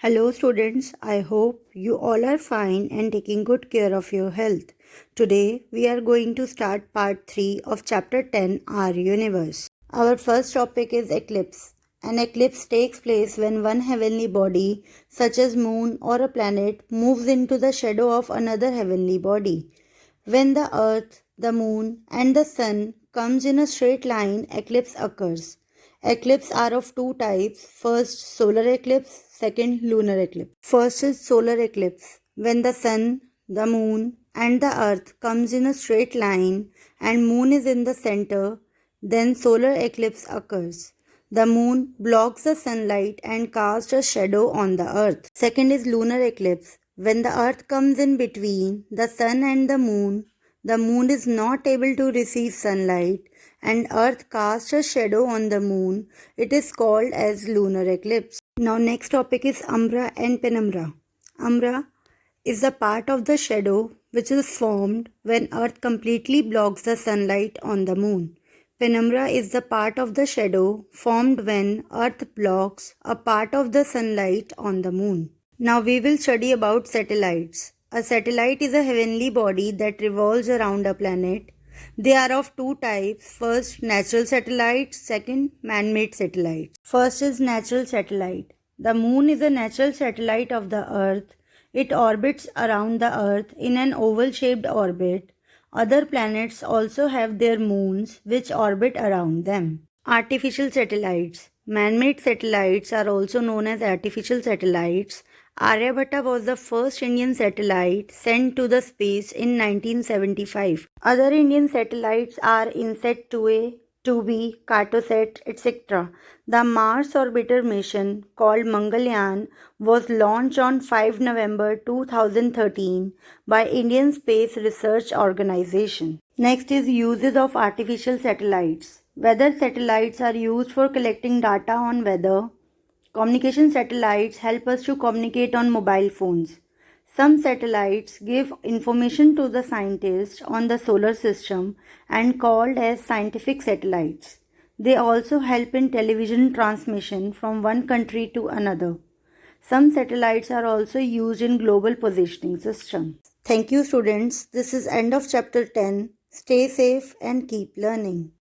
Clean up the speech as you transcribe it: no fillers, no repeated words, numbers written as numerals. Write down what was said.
Hello students, I hope you all are fine and taking good care of your health. Today we are going to start part 3 of chapter 10, Our Universe. Our first topic is eclipse. An eclipse takes place when one heavenly body such as moon or a planet moves into the shadow of another heavenly body. When the earth, the moon and the sun comes in a straight line, eclipse occurs. Eclipses are of two types. First, solar eclipse. Second, lunar eclipse. First is solar eclipse. When the sun, the moon and the earth comes in a straight line and moon is in the center, then solar eclipse occurs. The moon blocks the sunlight and casts a shadow on the earth. Second is lunar eclipse. When the earth comes in between the sun and the moon is not able to receive sunlight and earth casts a shadow on the moon. It is called as lunar eclipse. Now next topic is umbra and penumbra. Umbra is the part of the shadow which is formed when earth completely blocks the sunlight on the moon. Penumbra is the part of the shadow formed when earth blocks a part of the sunlight on the moon. Now we will study about satellites. A satellite is a heavenly body that revolves around a planet. They are of two types. First, natural satellites. Second, man-made satellites. First is natural satellite. The moon is a natural satellite of the earth. It orbits around the earth in an oval-shaped orbit. Other planets also have their moons which orbit around them. Artificial satellites. Man-made satellites are also known as artificial satellites. Aryabhatta was the first Indian satellite sent to the space in 1975. Other Indian satellites are INSAT 2A, 2B, Cartosat, etc. The Mars orbiter mission called Mangalyaan was launched on 5 November 2013 by Indian Space Research Organization. Next is uses of artificial satellites. Weather satellites are used for collecting data on weather. Communication satellites help us to communicate on mobile phones. Some satellites give information to the scientists on the solar system and called as scientific satellites. They also help in television transmission from one country to another. Some satellites are also used in global positioning systems. Thank you students. This is end of chapter 10. Stay safe and keep learning.